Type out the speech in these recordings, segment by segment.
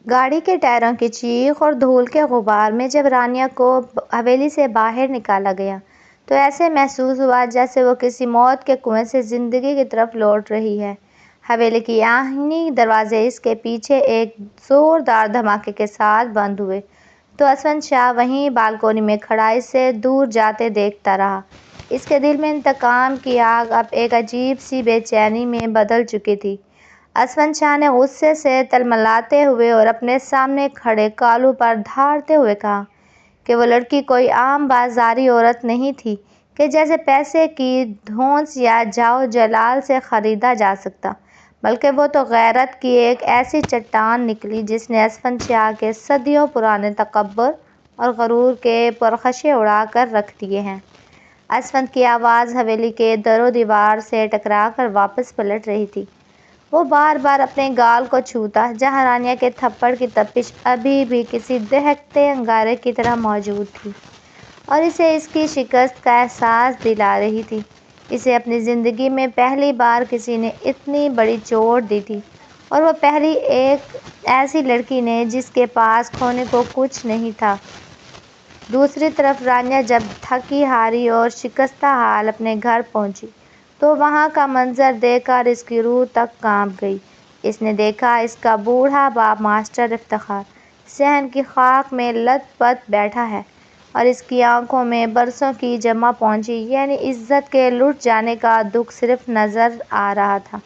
گاڑی کے ٹائروں کی چیخ اور دھول کے غبار میں جب رانیہ کو حویلی سے باہر نکالا گیا تو ایسے محسوس ہوا جیسے وہ کسی موت کے کنویں سے زندگی کی طرف لوٹ رہی ہے۔ حویلی کے آہنی دروازے اس کے پیچھے ایک زوردار دھماکے کے ساتھ بند ہوئے تو اسفند شاہ وہیں بالکونی میں کھڑا اسے دور جاتے دیکھتا رہا۔ اس کے دل میں انتقام کی آگ اب ایک عجیب سی بے چینی میں بدل چکی تھی۔ اسفند شاہ نے غصے سے تلملاتے ہوئے اور اپنے سامنے کھڑے کالو پر دھاڑتے ہوئے کہا کہ وہ لڑکی کوئی عام بازاری عورت نہیں تھی کہ جیسے پیسے کی دھونس یا جاؤ جلال سے خریدا جا سکتا، بلکہ وہ تو غیرت کی ایک ایسی چٹان نکلی جس نے اسفند شاہ کے صدیوں پرانے تکبر اور غرور کے پرخاشے اڑا کر رکھ دیے ہیں۔ اسفند کی آواز حویلی کے در و دیوار سے ٹکرا کر واپس پلٹ رہی تھی۔ وہ بار بار اپنے گال کو چھوتا جہاں رانیہ کے تھپڑ کی تپش ابھی بھی کسی دہکتے انگارے کی طرح موجود تھی اور اسے اس کی شکست کا احساس دلا رہی تھی۔ اسے اپنی زندگی میں پہلی بار کسی نے اتنی بڑی چوٹ دی تھی اور وہ پہلی ایک ایسی لڑکی نے جس کے پاس کھونے کو کچھ نہیں تھا۔ دوسری طرف رانیہ جب تھکی ہاری اور شکستہ حال اپنے گھر پہنچی تو وہاں کا منظر دیکھ کر اس کی روح تک کانپ گئی۔ اس نے دیکھا اس کا بوڑھا باپ ماسٹر افتخار صحن کی خاک میں لت پت بیٹھا ہے اور اس کی آنکھوں میں برسوں کی جمع پونجی یعنی عزت کے لٹ جانے کا دکھ صرف نظر آ رہا تھا۔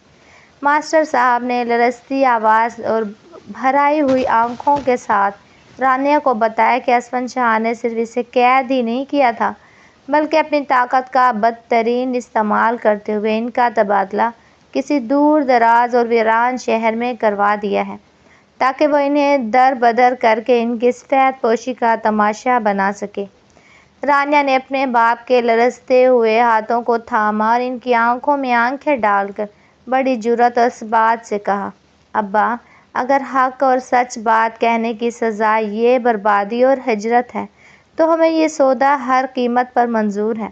ماسٹر صاحب نے لرزتی آواز اور بھرائی ہوئی آنکھوں کے ساتھ رانیہ کو بتایا کہ اسفند شاہ نے صرف اسے قید ہی نہیں کیا تھا بلکہ اپنی طاقت کا بدترین استعمال کرتے ہوئے ان کا تبادلہ کسی دور دراز اور ویران شہر میں کروا دیا ہے تاکہ وہ انہیں در بدر کر کے ان کی سفید پوشی کا تماشا بنا سکے۔ رانیہ نے اپنے باپ کے لرزتے ہوئے ہاتھوں کو تھاما اور ان کی آنکھوں میں آنکھیں ڈال کر بڑی جرأت اور ثبات سے کہا، ابا، اگر حق اور سچ بات کہنے کی سزا یہ بربادی اور ہجرت ہے تو ہمیں یہ سودا ہر قیمت پر منظور ہے۔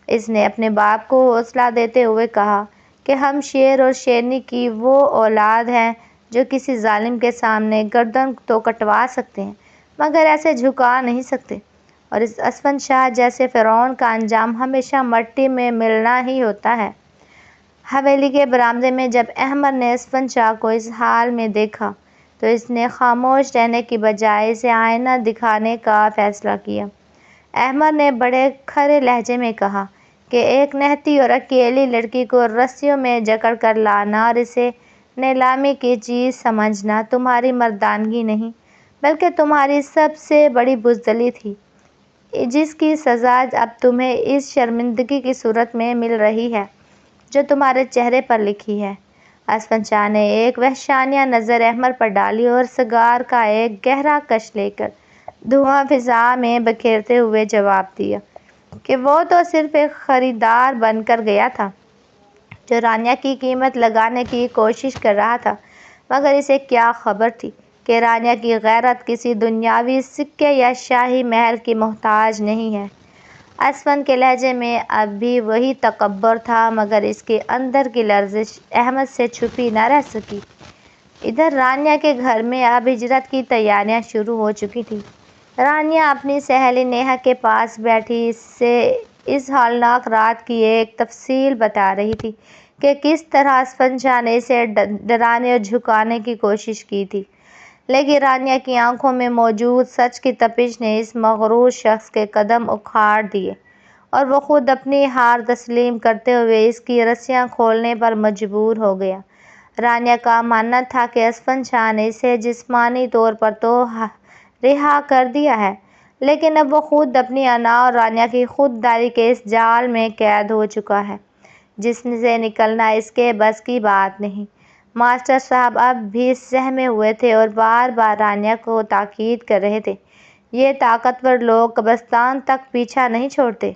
اس نے اپنے باپ کو حوصلہ دیتے ہوئے کہا کہ ہم شیر اور شیرنی کی وہ اولاد ہیں جو کسی ظالم کے سامنے گردن تو کٹوا سکتے ہیں مگر ایسے جھکا نہیں سکتے، اور اس اسفند شاہ جیسے فرعون کا انجام ہمیشہ مٹی میں ملنا ہی ہوتا ہے۔ حویلی کے برآمدے میں جب احمد نے اسفند شاہ کو اس حال میں دیکھا تو اس نے خاموش رہنے کی بجائے اسے آئینہ دکھانے کا فیصلہ کیا۔ احمد نے بڑے کھرے لہجے میں کہا کہ ایک نہتی اور اکیلی لڑکی کو رسیوں میں جکڑ کر لانا اور اسے نیلامی کی چیز سمجھنا تمہاری مردانگی نہیں بلکہ تمہاری سب سے بڑی بزدلی تھی، جس کی سزا اب تمہیں اس شرمندگی کی صورت میں مل رہی ہے جو تمہارے چہرے پر لکھی ہے۔ اسفند شاہ نے ایک وحشیانہ نظر احمد پر ڈالی اور سگار کا ایک گہرا کش لے کر دھواں فضا میں بکھیرتے ہوئے جواب دیا کہ وہ تو صرف ایک خریدار بن کر گیا تھا جو رانیہ کی قیمت لگانے کی کوشش کر رہا تھا، مگر اسے کیا خبر تھی کہ رانیہ کی غیرت کسی دنیاوی سکے یا شاہی محل کی محتاج نہیں ہے۔ اسفند کے لہجے میں اب بھی وہی تکبر تھا مگر اس کے اندر کی لرزش احمد سے چھپی نہ رہ سکی۔ ادھر رانیہ کے گھر میں اب ہجرت کی تیاریاں شروع ہو چکی تھیں۔ رانیہ اپنی سہیلی نیہا کے پاس بیٹھی سے اس ہولناک رات کی ایک تفصیل بتا رہی تھی کہ کس طرح اسفند شاہ نے اسے ڈرانے اور جھکانے کی کوشش کی تھی، لیکن رانیہ کی آنکھوں میں موجود سچ کی تپش نے اس مغرور شخص کے قدم اکھاڑ دیے اور وہ خود اپنی ہار تسلیم کرتے ہوئے اس کی رسیاں کھولنے پر مجبور ہو گیا۔ رانیہ کا ماننا تھا کہ اسفند شاہ نے اسے جسمانی طور پر تو رہا کر دیا ہے لیکن اب وہ خود اپنی انا اور رانیہ کی خودداری کے اس جال میں قید ہو چکا ہے جس سے نکلنا اس کے بس کی بات نہیں۔ ماسٹر صاحب اب بھی سہمے ہوئے تھے اور بار بار رانیہ کو تاکید کر رہے تھے، یہ طاقتور لوگ قبرستان تک پیچھا نہیں چھوڑتے،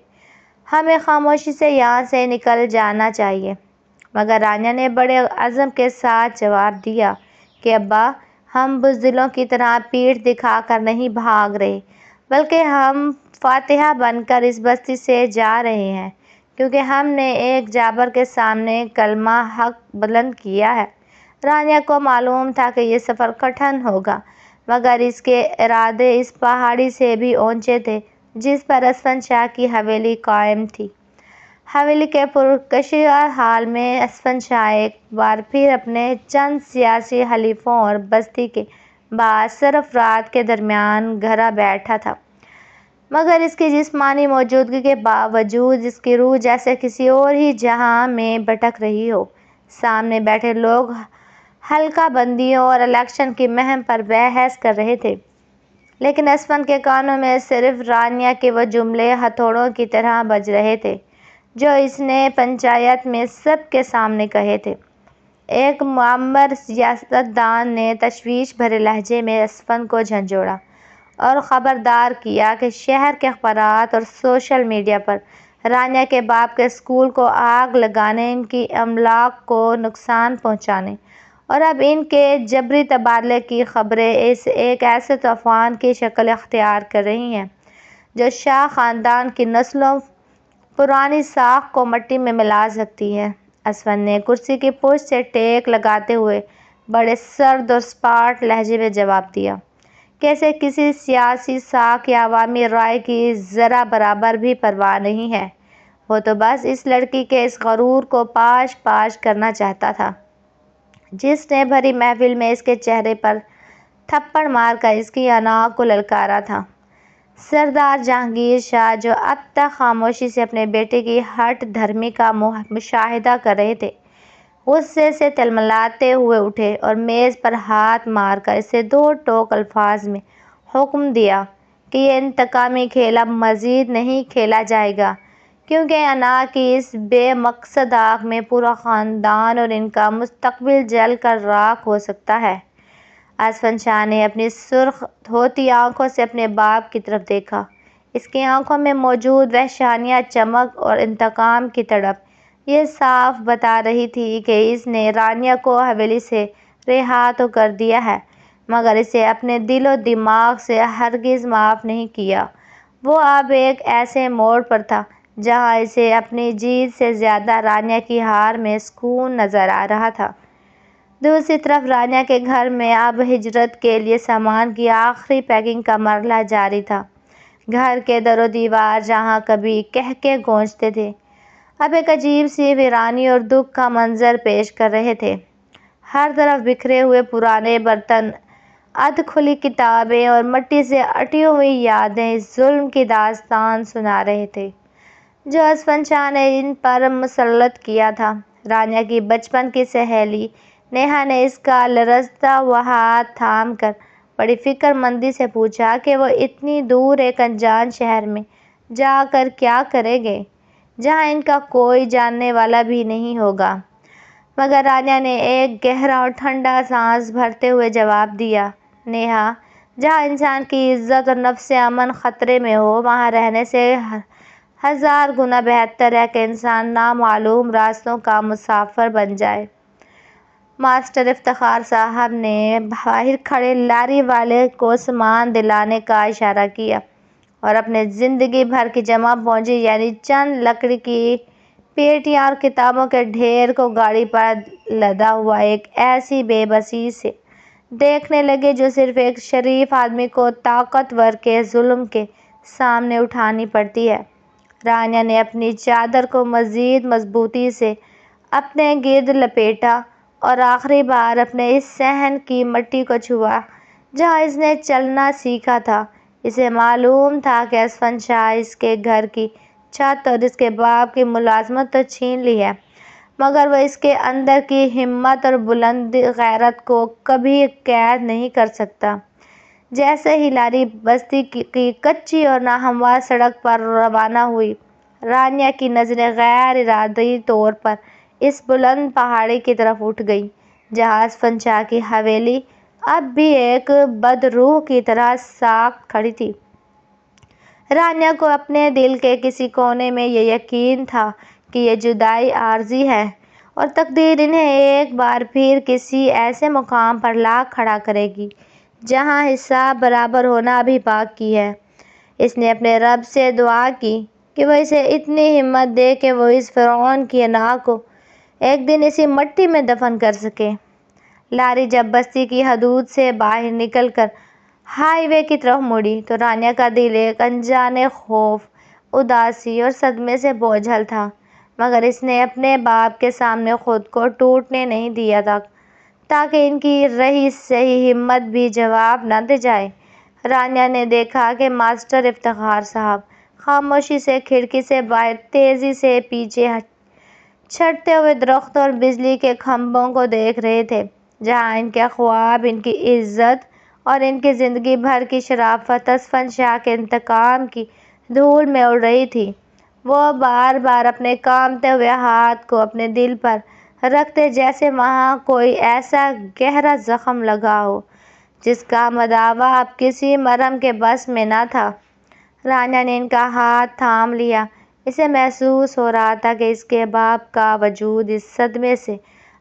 ہمیں خاموشی سے یہاں سے نکل جانا چاہیے۔ مگر رانیہ نے بڑے عزم کے ساتھ جواب دیا کہ ابا، ہم بزدلوں کی طرح پیٹھ دکھا کر نہیں بھاگ رہے بلکہ ہم فاتحہ بن کر اس بستی سے جا رہے ہیں کیونکہ ہم نے ایک جابر کے سامنے کلمہ حق بلند کیا ہے۔ رانیہ کو معلوم تھا کہ یہ سفر کٹھن ہوگا مگر اس کے ارادے اس پہاڑی سے بھی اونچے تھے جس پر اسفند شاہ کی حویلی قائم تھی۔ حویلی کے پرکشش حال میں اسفند شاہ ایک بار پھر اپنے چند سیاسی حلیفوں اور بستی کے بااثر افراد کے درمیان گھرا بیٹھا تھا، مگر اس کی جسمانی موجودگی کے باوجود اس کی روح جیسے کسی اور ہی جہاں میں بھٹک رہی ہو۔ سامنے بیٹھے لوگ حلقہ بندیوں اور الیکشن کی مہم پر بحث کر رہے تھے، لیکن اسفند کے کانوں میں صرف رانیہ کے وہ جملے ہتھوڑوں کی طرح بج رہے تھے جو اس نے پنچایت میں سب کے سامنے کہے تھے۔ ایک معمر سیاستدان نے تشویش بھرے لہجے میں اسفند کو جھنجھوڑا اور خبردار کیا کہ شہر کے اخبارات اور سوشل میڈیا پر رانیہ کے باپ کے اسکول کو آگ لگانے، ان کی املاک کو نقصان پہنچانے اور اب ان کے جبری تبادلے کی خبریں ایک ایسے طوفان کی شکل اختیار کر رہی ہیں جو شاہ خاندان کی نسلوں پرانی ساکھ کو مٹی میں ملا سکتی ہے۔ اسفند نے کرسی کی پشت سے ٹیک لگاتے ہوئے بڑے سرد اور سپاٹ لہجے میں جواب دیا کہ اسے کسی سیاسی ساکھ یا عوامی رائے کی ذرا برابر بھی پرواہ نہیں ہے، وہ تو بس اس لڑکی کے اس غرور کو پاش پاش کرنا چاہتا تھا جس نے بھری محفل میں اس کے چہرے پر تھپڑ مار کر اس کی انا کو للکارا تھا۔ سردار جہانگیر شاہ جو اب تک خاموشی سے اپنے بیٹے کی ہٹ دھرمی کا مشاہدہ کر رہے تھے، غصے سے تلملاتے ہوئے اٹھے اور میز پر ہاتھ مار کر اسے دو ٹوک الفاظ میں حکم دیا کہ یہ انتقامی کھیل اب مزید نہیں کھیلا جائے گا، کیونکہ انا کی اس بے مقصد آگ میں پورا خاندان اور ان کا مستقبل جل کر راکھ ہو سکتا ہے۔ اسفند شاہ نے اپنی سرخ دھوتی آنکھوں سے اپنے باپ کی طرف دیکھا۔ اس کی آنکھوں میں موجود وحشیانہ چمک اور انتقام کی تڑپ یہ صاف بتا رہی تھی کہ اس نے رانیہ کو حویلی سے رہا تو کر دیا ہے، مگر اسے اپنے دل و دماغ سے ہرگز معاف نہیں کیا۔ وہ اب ایک ایسے موڑ پر تھا جہاں اسے اپنی جیت سے زیادہ رانیہ کی ہار میں سکون نظر آ رہا تھا۔ دوسری طرف رانیہ کے گھر میں اب ہجرت کے لیے سامان کی آخری پیکنگ کا مرحلہ جاری تھا۔ گھر کے در و دیوار جہاں کبھی قہقہے گونجتے تھے، اب ایک عجیب سی ویرانی اور دکھ کا منظر پیش کر رہے تھے۔ ہر طرف بکھرے ہوئے پرانے برتن، ادھ کھلی کتابیں اور مٹی سے اٹی ہوئی یادیں اس ظلم کی داستان سنا رہے تھے جو اسفند شاہ نے ان پر مسلط کیا تھا۔ رانیہ کی بچپن کی سہیلی نیہا نے اس کا لرزتا ہوا ہاتھ تھام کر بڑی فکر مندی سے پوچھا کہ وہ اتنی دور ایک انجان شہر میں جا کر کیا کریں گے جہاں ان کا کوئی جاننے والا بھی نہیں ہوگا، مگر رانیہ نے ایک گہرا اور ٹھنڈا سانس بھرتے ہوئے جواب دیا، نیہا، جہاں انسان کی عزت اور نفس امن خطرے میں ہو وہاں رہنے سے ہزار گنا بہتر ہے کہ انسان نامعلوم راستوں کا مسافر بن جائے۔ ماسٹر افتخار صاحب نے باہر کھڑے لاری والے کو سامان دلانے کا اشارہ کیا اور اپنے زندگی بھر کی جمع پونجی یعنی چند لکڑی کی پیٹیاں اور کتابوں کے ڈھیر کو گاڑی پر لدا ہوا ایک ایسی بے بسی سے دیکھنے لگے جو صرف ایک شریف آدمی کو طاقتور کے ظلم کے سامنے اٹھانی پڑتی ہے۔ رانیہ نے اپنی چادر کو مزید مضبوطی سے اپنے گرد لپیٹا اور آخری بار اپنے اس صحن کی مٹی کو چھوا جہاں اس نے چلنا سیکھا تھا۔ اسے معلوم تھا کہ اسفند شاہ اس کے گھر کی چھت اور اس کے باپ کی ملازمت تو چھین لی ہے، مگر وہ اس کے اندر کی ہمت اور بلند غیرت کو کبھی قید نہیں کر سکتا۔ جیسے ہی لاری بستی کی کچی اور ناہموار سڑک پر روانہ ہوئی، رانیہ کی نظریں غیر ارادی طور پر اس بلند پہاڑی کی طرف اٹھ گئیں جہاں اسفند شاہ کی حویلی اب بھی ایک بدروح کی طرح ساکت کھڑی تھی۔ رانیہ کو اپنے دل کے کسی کونے میں یہ یقین تھا کہ یہ جدائی عارضی ہے اور تقدیر انہیں ایک بار پھر کسی ایسے مقام پر لا کھڑا کرے گی جہاں حساب برابر ہونا ابھی باقی ہے۔ اس نے اپنے رب سے دعا کی کہ وہ اسے اتنی ہمت دے کہ وہ اس فرعون کی انا کو ایک دن اسی مٹی میں دفن کر سکے۔ لاری جب بستی کی حدود سے باہر نکل کر ہائی وے کی طرف مڑی تو رانیہ کا دل ایک انجانے خوف، اداسی اور صدمے سے بوجھل تھا، مگر اس نے اپنے باپ کے سامنے خود کو ٹوٹنے نہیں دیا تھا تاکہ ان کی رہی سہی ہمت بھی جواب نہ دے جائے۔ رانیہ نے دیکھا کہ ماسٹر افتخار صاحب خاموشی سے کھڑکی سے باہر تیزی سے پیچھے چھٹتے ہوئے درختوں اور بجلی کے کھمبوں کو دیکھ رہے تھے، جہاں ان کے خواب، ان کی عزت اور ان کی زندگی بھر کی شرافت اسفند شاہ کے انتقام کی دھول میں اڑ رہی تھی۔ وہ بار بار اپنے کانپتے ہوئے ہاتھ کو اپنے دل پر رکھتے جیسے وہاں کوئی ایسا گہرا زخم لگا ہو جس کا مداوع اب کسی مرہم کے بس میں نہ تھا۔ رانیہ نے ان کا ہاتھ تھام لیا۔ اسے محسوس ہو رہا تھا کہ اس کے باپ کا وجود اس صدمے سے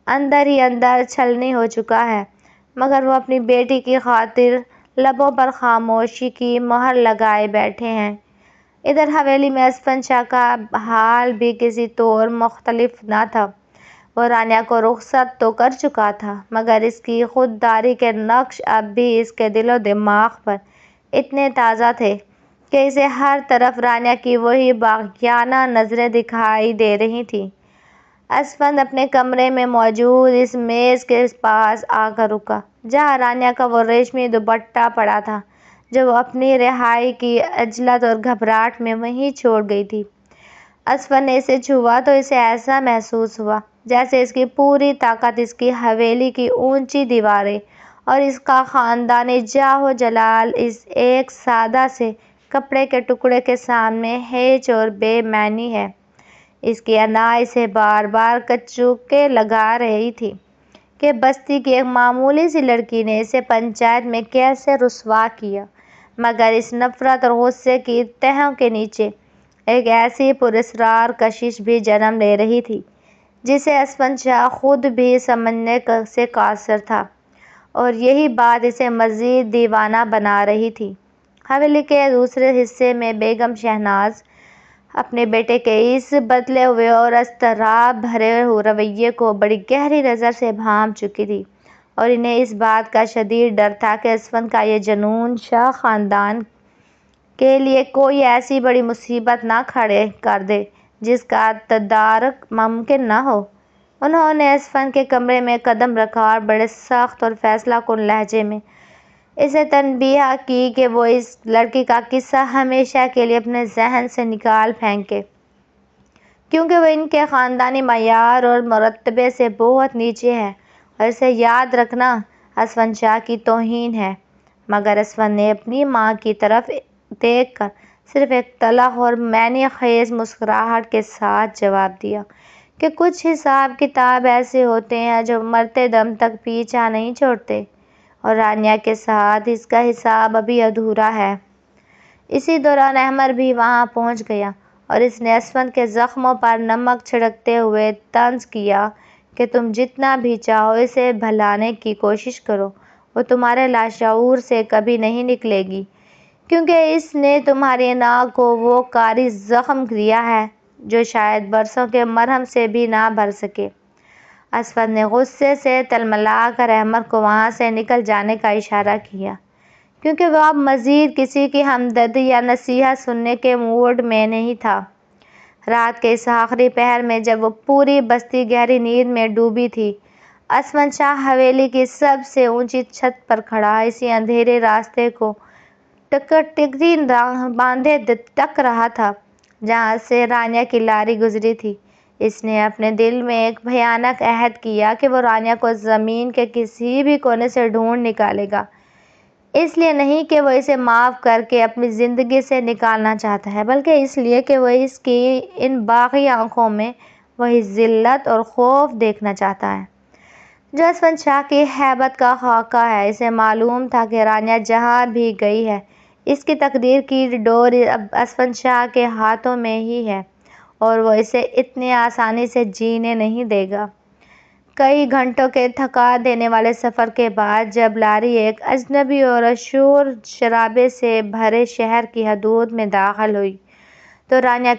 اندر ہی اندر چھلنی ہو چکا ہے، مگر وہ اپنی بیٹی کی خاطر لبوں پر خاموشی کی مہر لگائے بیٹھے ہیں۔ ادھر حویلی میں اسفند شاہ کا حال بھی کسی طور مختلف نہ تھا۔ وہ رانیہ کو رخصت تو کر چکا تھا، مگر اس کی خودداری کے نقش اب بھی اس کے دل و دماغ پر اتنے تازہ تھے کہ اسے ہر طرف رانیہ کی وہی باغیانہ نظریں دکھائی دے رہی تھیں۔ اسفند اپنے کمرے میں موجود اس میز کے پاس آ کر رکا جہاں رانیہ کا وہ ریشمی دوپٹہ پڑا تھا جو وہ اپنی رہائی کی عجلت اور گھبراہٹ میں وہیں چھوڑ گئی تھی۔ اسفند نے اسے چھوا تو اسے ایسا محسوس ہوا جیسے اس کی پوری طاقت، اس کی حویلی کی اونچی دیواریں اور اس کا خاندانی جاہ و جلال اس ایک سادہ سے کپڑے کے ٹکڑے کے سامنے ہیچ اور بے معنی ہے۔ اس کی انا اسے بار بار کچوکے لگا رہی تھی کہ بستی کی ایک معمولی سی لڑکی نے اسے پنچایت میں کیسے رسوا کیا، مگر اس نفرت اور غصے کی تہوں کے نیچے ایک ایسی پراسرار کشش بھی جنم لے رہی تھی جسے اسفند شاہ خود بھی سمجھنے سے قاصر تھا، اور یہی بات اسے مزید دیوانہ بنا رہی تھی۔ حویلی کے دوسرے حصے میں بیگم شہناز اپنے بیٹے کے اس بدلے ہوئے اور اضطراب بھرے رویے کو بڑی گہری نظر سے بھانپ چکی تھی، اور انہیں اس بات کا شدید ڈر تھا کہ اسفند کا یہ جنون شاہ خاندان کے لیے کوئی ایسی بڑی مصیبت نہ کھڑے کر دے جس کا تدارک ممکن نہ ہو۔ انہوں نے اسفند کے کمرے میں قدم رکھا اور بڑے سخت اور فیصلہ کن لہجے میں اسے تنبیہ کی کہ وہ اس لڑکی کا قصہ ہمیشہ کے لیے اپنے ذہن سے نکال پھینکے، کیونکہ وہ ان کے خاندانی معیار اور مرتبے سے بہت نیچے ہے، اور اسے یاد رکھنا اسفند شاہ کی توہین ہے۔ مگر اسفند نے اپنی ماں کی طرف دیکھ کر صرف ایک تلخ اور معنی خیز مسکراہٹ کے ساتھ جواب دیا کہ کچھ حساب کتاب ایسے ہوتے ہیں جو مرتے دم تک پیچھا نہیں چھوڑتے، اور رانیہ کے ساتھ اس کا حساب ابھی ادھورا ہے۔ اسی دوران احمر بھی وہاں پہنچ گیا، اور اس نے اسفند کے زخموں پر نمک چھڑکتے ہوئے طنز کیا کہ تم جتنا بھی چاہو اسے بھلانے کی کوشش کرو، وہ تمہارے لاشعور سے کبھی نہیں نکلے گی، کیونکہ اس نے تمہاری انا کو وہ کاری زخم دیا ہے جو شاید برسوں کے مرہم سے بھی نہ بھر سکے۔ اسفند نے غصے سے تلملا کر احمر کو وہاں سے نکل جانے کا اشارہ کیا، کیونکہ وہ اب مزید کسی کی ہمدردی یا نصیحت سننے کے موڈ میں نہیں تھا۔ رات کے اس آخری پہر میں جب وہ پوری بستی گہری نیند میں ڈوبی تھی، اسفند شاہ حویلی کی سب سے اونچی چھت پر کھڑا اسی اندھیرے راستے کو ٹکٹکی باندھے تک رہا تھا جہاں سے رانیہ کی لاری گزری تھی۔ اس نے اپنے دل میں ایک بھیانک عہد کیا کہ وہ رانیہ کو زمین کے کسی بھی کونے سے ڈھونڈ نکالے گا، اس لیے نہیں کہ وہ اسے معاف کر کے اپنی زندگی سے نکالنا چاہتا ہے، بلکہ اس لیے کہ وہ اس کی ان باغی آنکھوں میں وہی ذلت اور خوف دیکھنا چاہتا ہے جو اسفند شاہ کی ہیبت کا خاکہ ہے۔ اسے معلوم تھا کہ رانیہ جہاں بھی گئی ہے، اس کی تقدیر کی ڈور اب اسفند شاہ کے ہاتھوں میں ہی ہے، اور وہ اسے اتنی آسانی سے جینے نہیں دے گا۔ کئی گھنٹوں کے تھکا دینے والے سفر کے بعد جب لاری ایک اجنبی اور شور شرابے سے بھرے شہر کی حدود میں داخل ہوئی تو رانیہ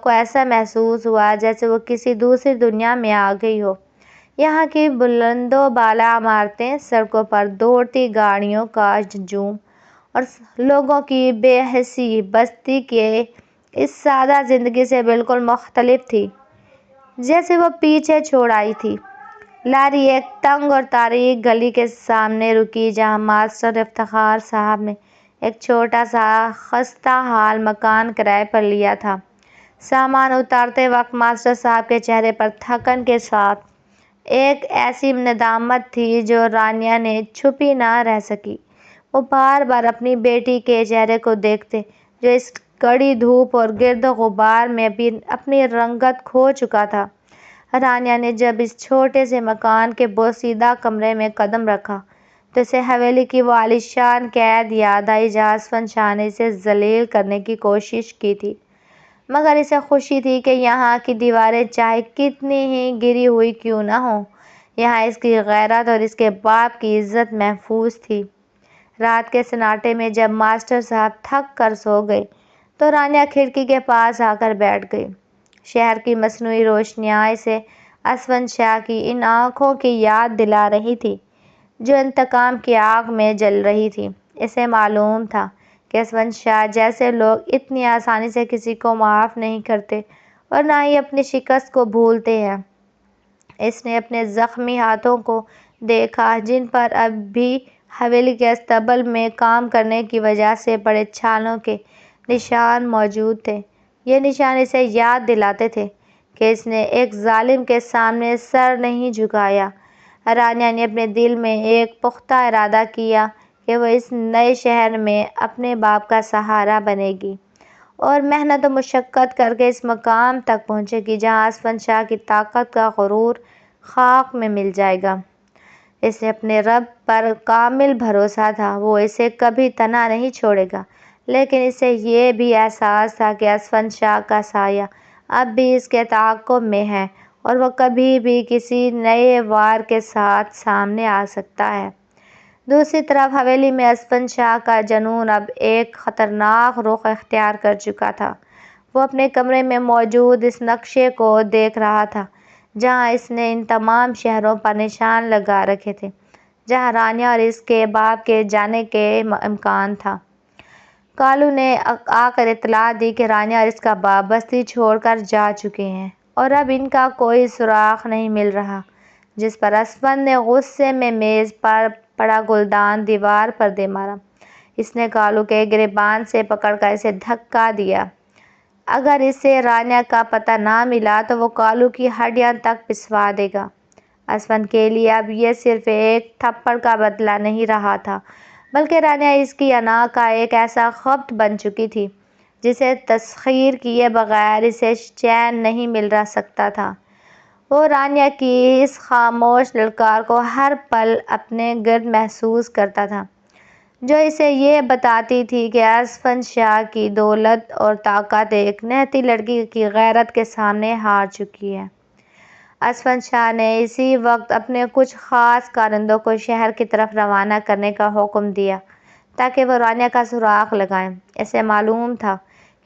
کو ایسا محسوس ہوا جیسے وہ کسی دوسری دنیا میں آ گئی ہو۔ یہاں کی بلند و بالا عمارتیں، سڑکوں پر دوڑتی گاڑیوں کا ہجوم اور لوگوں کی بے حسی بستی کے اس سادہ زندگی سے بالکل مختلف تھی جیسے وہ پیچھے چھوڑ آئی تھی۔ لاری ایک تنگ اور تاریک گلی کے سامنے رکی جہاں ماسٹر افتخار صاحب نے ایک چھوٹا سا خستہ حال مکان کرائے پر لیا تھا۔ سامان اتارتے وقت ماسٹر صاحب کے چہرے پر تھکن کے ساتھ ایک ایسی ندامت تھی جو رانیہ نے چھپی نہ رہ سکی۔ وہ بار بار اپنی بیٹی کے چہرے کو دیکھتے جو اس کڑی دھوپ اور گرد و غبار میں بھی اپنی رنگت کھو چکا تھا۔ رانیہ نے جب اس چھوٹے سے مکان کے بوسیدہ کمرے میں قدم رکھا تو اسے حویلی کی وہ عالیشان قید یاد آئی جہاں اسفند شاہ نے اسے ذلیل کرنے کی کوشش کی تھی، مگر اسے خوشی تھی کہ یہاں کی دیواریں چاہے کتنی ہی گری ہوئی کیوں نہ ہوں، یہاں اس کی غیرت اور اس کے باپ کی عزت محفوظ تھی۔ رات کے سناٹے میں جب ماسٹر صاحب تھک کر سو گئے تو رانیہ کھڑکی کے پاس آ کر بیٹھ گئی۔ شہر کی مصنوعی روشنیاں اسے اسفند شاہ کی ان آنکھوں کی یاد دلا رہی تھی جو انتقام کی آگ میں جل رہی تھی۔ اسے معلوم تھا کہ اسفند شاہ جیسے لوگ اتنی آسانی سے کسی کو معاف نہیں کرتے اور نہ ہی اپنی شکست کو بھولتے ہیں۔ اس نے اپنے زخمی ہاتھوں کو دیکھا جن پر اب بھی حویلی کے اصطبل میں کام کرنے کی وجہ سے پڑے چھالوں کے نشان موجود تھے۔ یہ نشان اسے یاد دلاتے تھے کہ اس نے ایک ظالم کے سامنے سر نہیں جھکایا۔ رانیہ نے اپنے دل میں ایک پختہ ارادہ کیا کہ وہ اس نئے شہر میں اپنے باپ کا سہارا بنے گی اور محنت و مشقت کر کے اس مقام تک پہنچے گی جہاں اسفند شاہ کی طاقت کا غرور خاک میں مل جائے گا۔ اسے اپنے رب پر کامل بھروسہ تھا، وہ اسے کبھی تنہا نہیں چھوڑے گا، لیکن اسے یہ بھی احساس تھا کہ اسفند شاہ کا سایہ اب بھی اس کے تعاقب میں ہے اور وہ کبھی بھی کسی نئے وار کے ساتھ سامنے آ سکتا ہے۔ دوسری طرف حویلی میں اسفند شاہ کا جنون اب ایک خطرناک رخ اختیار کر چکا تھا۔ وہ اپنے کمرے میں موجود اس نقشے کو دیکھ رہا تھا جہاں اس نے ان تمام شہروں پر نشان لگا رکھے تھے جہاں رانیہ اور اس کے باپ کے جانے کے امکان تھا۔ کالو نے آ کر اطلاع دی کہ رانیہ اور اس کا باپ بستی چھوڑ کر جا چکے ہیں اور اب ان کا کوئی سراغ نہیں مل رہا، جس پر اسفند نے غصے میں میز پر پڑا گلدان دیوار پر دے مارا۔ اس نے کالو کے گریبان سے پکڑ کر اسے دھکا دیا۔ اگر اسے رانیہ کا پتہ نہ ملا تو وہ کالو کی ہڈیاں تک پسوا دے گا۔ اسفند کے لیے اب یہ صرف ایک تھپڑ کا بدلہ نہیں رہا تھا بلکہ رانیہ اس کی انا کا ایک ایسا خبط بن چکی تھی جسے تسخیر کیے بغیر اسے چین نہیں مل سکتا تھا۔ وہ رانیہ کی اس خاموش للکار کو ہر پل اپنے گرد محسوس کرتا تھا جو اسے یہ بتاتی تھی کہ اسفند شاہ کی دولت اور طاقت ایک نہتی لڑکی کی غیرت کے سامنے ہار چکی ہے۔ اسفند شاہ نے اسی وقت اپنے کچھ خاص کارندوں کو شہر کی طرف روانہ کرنے کا حکم دیا تاکہ وہ رانیہ کا سراغ لگائیں۔ اسے معلوم تھا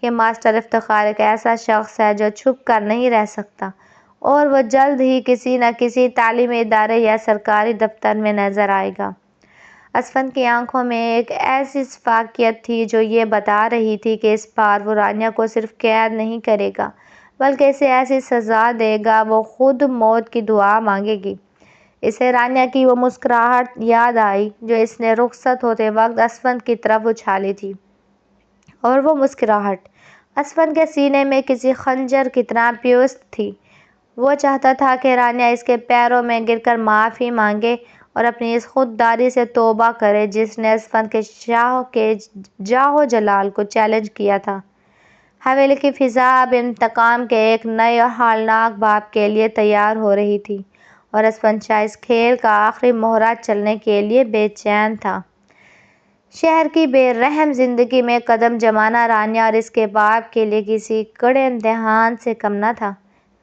کہ ماسٹر افتخار ایک ایسا شخص ہے جو چھپ کر نہیں رہ سکتا اور وہ جلد ہی کسی نہ کسی تعلیمی ادارے یا سرکاری دفتر میں نظر آئے گا۔ اسفند کی آنکھوں میں ایک ایسی شفافیت تھی جو یہ بتا رہی تھی کہ اس بار وہ رانیہ کو صرف قید نہیں کرے گا بلکہ اسے ایسی سزا دے گا وہ خود موت کی دعا مانگے گی۔ اسے رانیہ کی وہ مسکراہٹ یاد آئی جو اس نے رخصت ہوتے وقت اسفند کی طرف اچھالی تھی، اور وہ مسکراہٹ اسفند کے سینے میں کسی خنجر کی طرح پیوست تھی۔ وہ چاہتا تھا کہ رانیہ اس کے پیروں میں گر کر معافی مانگے اور اپنی اس خودداری سے توبہ کرے جس نے اسفند کے شاہ کے جاہ و جلال کو چیلنج کیا تھا۔ حویلی کی فضا اب انتقام کے ایک نئے اور ہولناک باب کے لیے تیار ہو رہی تھی اور اسفند شاہ اس کھیل کا آخری مہرہ چلنے کے لیے بے چین تھا۔ شہر کی بے رحم زندگی میں قدم جمانا رانیہ اور اس کے باپ کے لیے کسی کڑے امتحان سے کم نہ تھا۔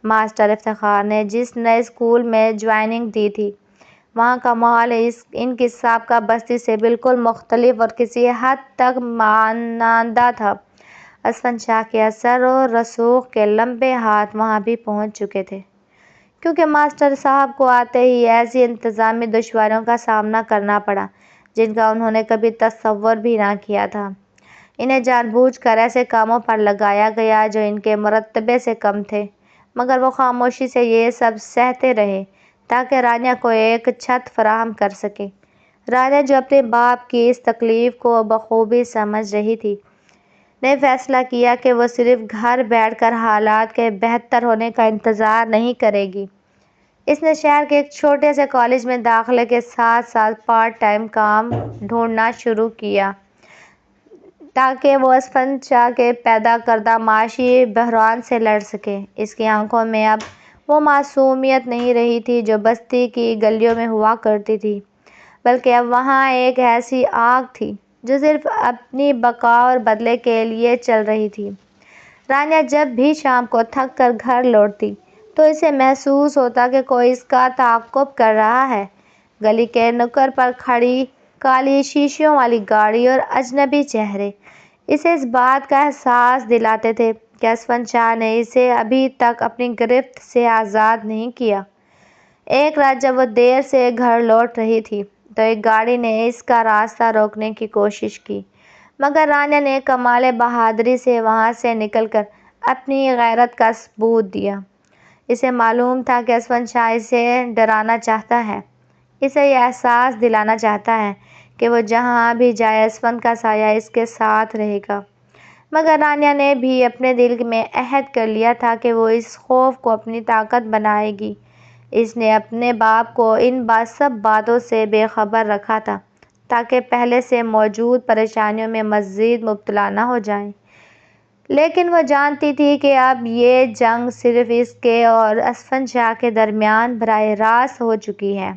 ماسٹر افتخار نے جس نئے اسکول میں جوائننگ دی تھی وہاں کا ماحول ان کی سابقہ بستی سے بالکل مختلف اور کسی حد تک مانندہ تھا۔ اسفند شاہ کے اثر و رسوخ کے لمبے ہاتھ وہاں بھی پہنچ چکے تھے کیونکہ ماسٹر صاحب کو آتے ہی ایسی انتظامی دشواریوں کا سامنا کرنا پڑا جن کا انہوں نے کبھی تصور بھی نہ کیا تھا۔ انہیں جان بوجھ کر ایسے کاموں پر لگایا گیا جو ان کے مرتبے سے کم تھے، مگر وہ خاموشی سے یہ سب سہتے رہے تاکہ رانیہ کو ایک چھت فراہم کر سکے۔ رانیہ، جو اپنے باپ کی اس تکلیف کو بخوبی سمجھ رہی تھی، نے فیصلہ کیا کہ وہ صرف گھر بیٹھ کر حالات کے بہتر ہونے کا انتظار نہیں کرے گی۔ اس نے شہر کے ایک چھوٹے سے کالج میں داخلے کے ساتھ ساتھ پارٹ ٹائم کام ڈھونڈنا شروع کیا تاکہ وہ اسفند شاہ کے پیدا کردہ معاشی بحران سے لڑ سکے۔ اس کی آنکھوں میں اب وہ معصومیت نہیں رہی تھی جو بستی کی گلیوں میں ہوا کرتی تھی، بلکہ اب وہاں ایک ایسی آگ تھی جو صرف اپنی بقا اور بدلے کے لیے چل رہی تھی۔ رانیہ جب بھی شام کو تھک کر گھر لوٹتی تو اسے محسوس ہوتا کہ کوئی اس کا تعاقب کر رہا ہے۔ گلی کے نکڑ پر کھڑی کالی شیشوں والی گاڑی اور اجنبی چہرے اسے اس بات کا احساس دلاتے تھے کہ اسفند شاہ نے اسے ابھی تک اپنی گرفت سے آزاد نہیں کیا۔ ایک رات جب وہ دیر سے گھر لوٹ رہی تھی تو ایک گاڑی نے اس کا راستہ روکنے کی کوشش کی، مگر رانیہ نے کمال بہادری سے وہاں سے نکل کر اپنی غیرت کا ثبوت دیا۔ اسے معلوم تھا کہ اسفند شاہ اسے ڈرانا چاہتا ہے، اسے یہ احساس دلانا چاہتا ہے کہ وہ جہاں بھی جائے اسفند کا سایہ اس کے ساتھ رہے گا، مگر رانیہ نے بھی اپنے دل میں عہد کر لیا تھا کہ وہ اس خوف کو اپنی طاقت بنائے گی۔ اس نے اپنے باپ کو ان سب باتوں سے بے خبر رکھا تھا تاکہ پہلے سے موجود پریشانیوں میں مزید مبتلا نہ ہو جائے، لیکن وہ جانتی تھی کہ اب یہ جنگ صرف اس کے اور اسفند شاہ کے درمیان براہ راست ہو چکی ہے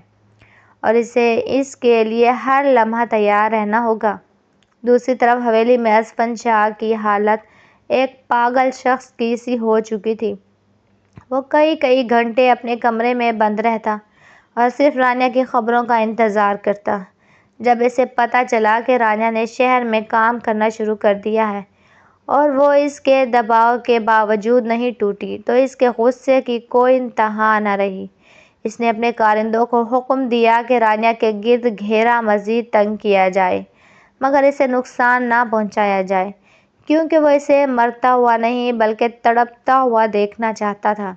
اور اسے اس کے لیے ہر لمحہ تیار رہنا ہوگا۔ دوسری طرف حویلی میں اسفند شاہ کی حالت ایک پاگل شخص کی سی ہو چکی تھی۔ وہ کئی گھنٹے اپنے کمرے میں بند رہتا اور صرف رانیہ کی خبروں کا انتظار کرتا۔ جب اسے پتہ چلا کہ رانیہ نے شہر میں کام کرنا شروع کر دیا ہے اور وہ اس کے دباؤ کے باوجود نہیں ٹوٹی تو اس کے غصے کی کوئی انتہا نہ رہی۔ اس نے اپنے کارندوں کو حکم دیا کہ رانیہ کے گرد گھیرا مزید تنگ کیا جائے مگر اسے نقصان نہ پہنچایا جائے، کیونکہ وہ اسے مرتا ہوا نہیں بلکہ تڑپتا ہوا دیکھنا چاہتا تھا۔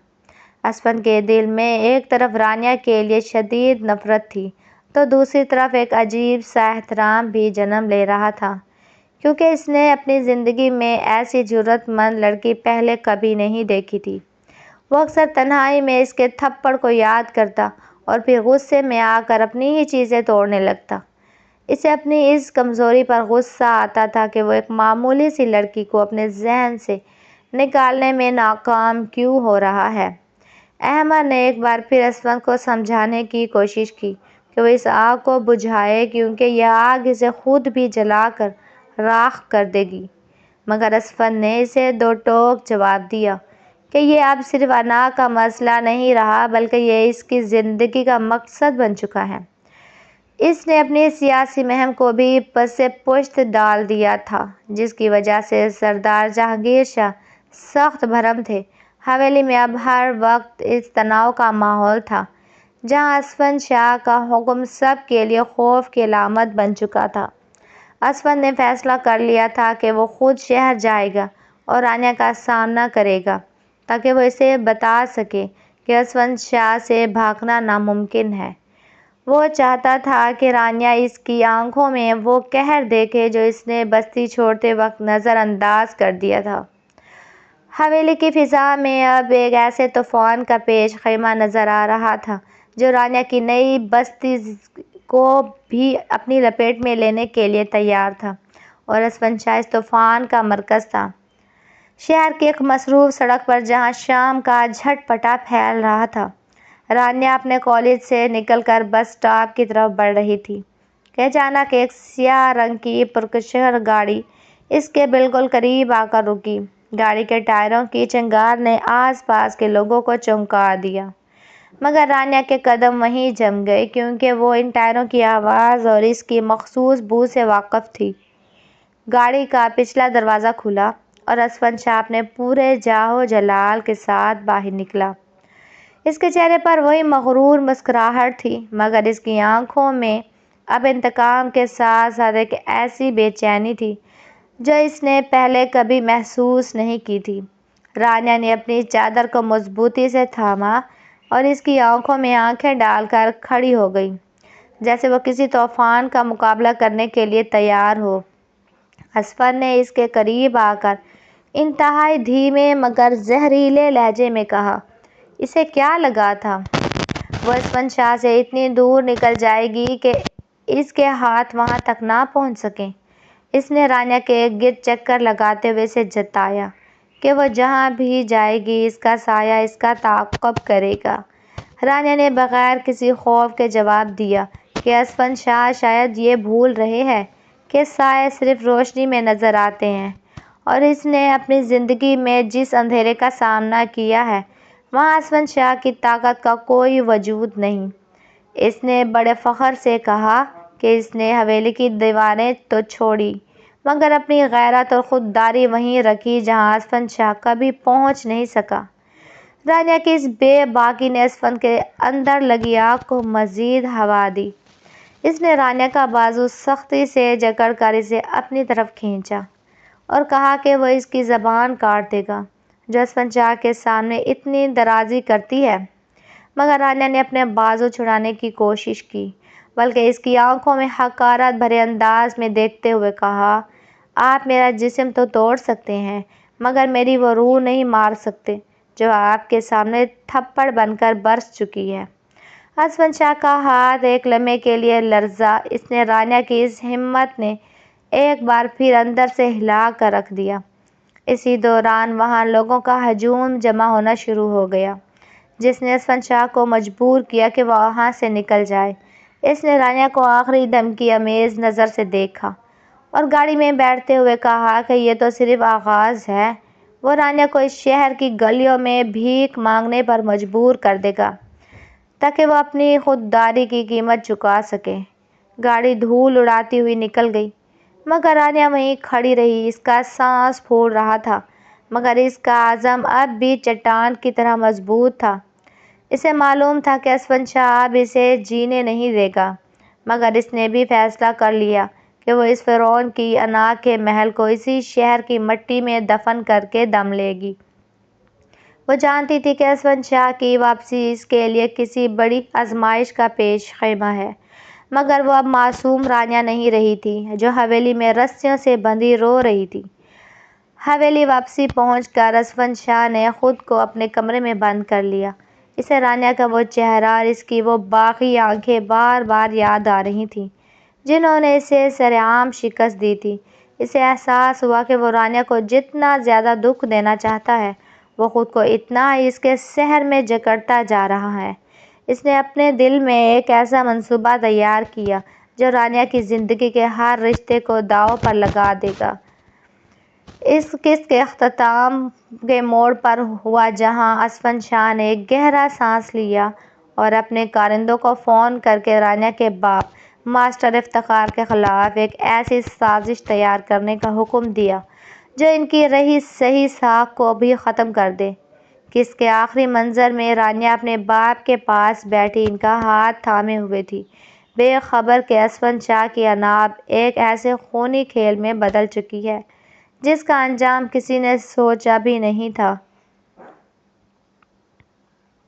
اسفند کے دل میں ایک طرف رانیہ کے لیے شدید نفرت تھی تو دوسری طرف ایک عجیب سا احترام بھی جنم لے رہا تھا، کیونکہ اس نے اپنی زندگی میں ایسی جرأت مند لڑکی پہلے کبھی نہیں دیکھی تھی۔ وہ اکثر تنہائی میں اس کے تھپڑ کو یاد کرتا اور پھر غصے میں آ کر اپنی ہی چیزیں توڑنے لگتا۔ اسے اپنی اس کمزوری پر غصہ آتا تھا کہ وہ ایک معمولی سی لڑکی کو اپنے ذہن سے نکالنے میں ناکام کیوں ہو رہا ہے۔ احمد نے ایک بار پھر اسفند کو سمجھانے کی کوشش کی کہ وہ اس آگ کو بجھائے کیونکہ یہ آگ اسے خود بھی جلا کر راکھ کر دے گی، مگر اسفند نے اسے دو ٹوک جواب دیا کہ یہ اب صرف انا کا مسئلہ نہیں رہا بلکہ یہ اس کی زندگی کا مقصد بن چکا ہے۔ اس نے اپنی سیاسی مہم کو بھی پس پشت ڈال دیا تھا جس کی وجہ سے سردار جہانگیر شاہ سخت بھرم تھے۔ حویلی میں اب ہر وقت اس تناؤ کا ماحول تھا جہاں اسفند شاہ کا حکم سب کے لیے خوف کی علامت بن چکا تھا۔ اسفند نے فیصلہ کر لیا تھا کہ وہ خود شہر جائے گا اور رانیہ کا سامنا کرے گا تاکہ وہ اسے بتا سکے کہ اسفند شاہ سے بھاگنا ناممکن ہے۔ وہ چاہتا تھا کہ رانیہ اس کی آنکھوں میں وہ قہر دیکھے جو اس نے بستی چھوڑتے وقت نظر انداز کر دیا تھا۔ حویلی کی فضا میں اب ایک ایسے طوفان کا پیش خیمہ نظر آ رہا تھا جو رانیہ کی نئی بستی کو بھی اپنی لپیٹ میں لینے کے لیے تیار تھا اور اسفند شاہ اس طوفان کا مرکز تھا۔ شہر کی ایک مصروف سڑک پر جہاں شام کا جھٹ پٹا پھیل رہا تھا، رانیہ اپنے کالج سے نکل کر بس اسٹاپ کی طرف بڑھ رہی تھی کہ اچانک ایک سیاہ رنگ کی پرکشش گاڑی اس کے بالکل قریب آ کر رکی۔ گاڑی کے ٹائروں کی چنگار نے آس پاس کے لوگوں کو چونکا دیا، مگر رانیہ کے قدم وہیں جم گئے کیونکہ وہ ان ٹائروں کی آواز اور اس کی مخصوص بو سے واقف تھی۔ گاڑی کا پچھلا دروازہ کھلا اور اسفند شاہ اپنے پورے جاہ و جلال کے ساتھ باہر نکلا۔ اس کے چہرے پر وہی مغرور مسکراہٹ تھی، مگر اس کی آنکھوں میں اب انتقام کے ساتھ ساتھ ایک ایسی بے چینی تھی جو اس نے پہلے کبھی محسوس نہیں کی تھی۔ رانیہ نے اپنی چادر کو مضبوطی سے تھاما اور اس کی آنکھوں میں آنکھیں ڈال کر کھڑی ہو گئی، جیسے وہ کسی طوفان کا مقابلہ کرنے کے لیے تیار ہو۔ اسفر نے اس کے قریب آ کر انتہائی دھیمے مگر زہریلے لہجے میں کہا، اسے کیا لگا تھا وہ اسفند شاہ سے اتنی دور نکل جائے گی کہ اس کے ہاتھ وہاں تک نہ پہنچ سکیں؟ اس نے رانیہ کے گرد چکر لگاتے ہوئے اسے جتایا کہ وہ جہاں بھی جائے گی اس کا سایہ اس کا تعاقب کرے گا۔ رانیہ نے بغیر کسی خوف کے جواب دیا کہ اسفند شاہ شاید یہ بھول رہے ہیں کہ سائے صرف روشنی میں نظر آتے ہیں، اور اس نے اپنی زندگی میں جس اندھیرے کا سامنا کیا ہے وہاں اسفند شاہ کی طاقت کا کوئی وجود نہیں۔ اس نے بڑے فخر سے کہا کہ اس نے حویلی کی دیواریں تو چھوڑی مگر اپنی غیرت اور خودداری وہیں رکھی جہاں اسفند شاہ کبھی پہنچ نہیں سکا۔ رانیہ کی اس بے باکی نے اسفند کے اندر لگی آگ کو مزید ہوا دی۔ اس نے رانیہ کا بازو سختی سے جکڑ کر اسے اپنی طرف کھینچا اور کہا کہ وہ اس کی زبان کاٹ دے گا جو اسفند شاہ کے سامنے اتنی درازی کرتی ہے۔ مگر رانیہ نے اپنے بازو چھڑانے کی کوشش کی، بلکہ اس کی آنکھوں میں حقارت بھرے انداز میں دیکھتے ہوئے کہا، آپ میرا جسم تو توڑ سکتے ہیں مگر میری وہ روح نہیں مار سکتے جو آپ کے سامنے تھپڑ بن کر برس چکی ہے۔ اسفند شاہ کا ہاتھ ایک لمحے کے لیے لرزا۔ اس نے رانیہ کی اس ہمت نے ایک بار پھر اندر سے ہلا کر رکھ دیا۔ اسی دوران وہاں لوگوں کا ہجوم جمع ہونا شروع ہو گیا جس نے اسفند شاہ کو مجبور کیا کہ وہ وہاں سے نکل جائے۔ اس نے رانیہ کو آخری دھمکی آمیز نظر سے دیکھا اور گاڑی میں بیٹھتے ہوئے کہا کہ یہ تو صرف آغاز ہے، وہ رانیہ کو اس شہر کی گلیوں میں بھیک مانگنے پر مجبور کر دے گا تاکہ وہ اپنی خودداری کی قیمت چکا سکے۔ گاڑی دھول اڑاتی ہوئی نکل گئی مگر رانیہ وہیں کھڑی رہی۔ اس کا سانس پھول رہا تھا مگر اس کا عزم اب بھی چٹان کی طرح مضبوط تھا۔ اسے معلوم تھا کہ اسفند شاہ اب اسے جینے نہیں دے گا، مگر اس نے بھی فیصلہ کر لیا کہ وہ اس فرعون کی انا کے محل کو اسی شہر کی مٹی میں دفن کر کے دم لے گی۔ وہ جانتی تھی کہ اسفند شاہ کی واپسی اس کے لیے کسی بڑی آزمائش کا پیش خیمہ ہے، مگر وہ اب معصوم رانیہ نہیں رہی تھی جو حویلی میں رسیوں سے بندھی رو رہی تھی۔ حویلی واپسی پہنچ کر اسفند شاہ نے خود کو اپنے کمرے میں بند کر لیا۔ اسے رانیہ کا وہ چہرہ اور اس کی وہ باغی آنکھیں بار بار یاد آ رہی تھیں جنہوں نے اسے سرعام شکست دی تھی۔ اسے احساس ہوا کہ وہ رانیہ کو جتنا زیادہ دکھ دینا چاہتا ہے وہ خود کو اتنا ہی اس کے زہر میں جکڑتا جا رہا ہے۔ اس نے اپنے دل میں ایک ایسا منصوبہ تیار کیا جو رانیہ کی زندگی کے ہر رشتے کو داؤ پر لگا دے گا۔ اس قسط کے اختتام کے موڑ پر ہوا جہاں اسفند شاہ نے ایک گہرا سانس لیا اور اپنے کارندوں کو فون کر کے رانیہ کے باپ ماسٹر افتخار کے خلاف ایک ایسی سازش تیار کرنے کا حکم دیا جو ان کی رہی سہی ساکھ کو بھی ختم کر دے۔ قسط کے آخری منظر میں رانیہ اپنے باپ کے پاس بیٹھی ان کا ہاتھ تھامے ہوئے تھی، بے خبر کہ اسفند شاہ کی انا اب ایک ایسے خونی کھیل میں بدل چکی ہے جس کا انجام کسی نے سوچا بھی نہیں تھا۔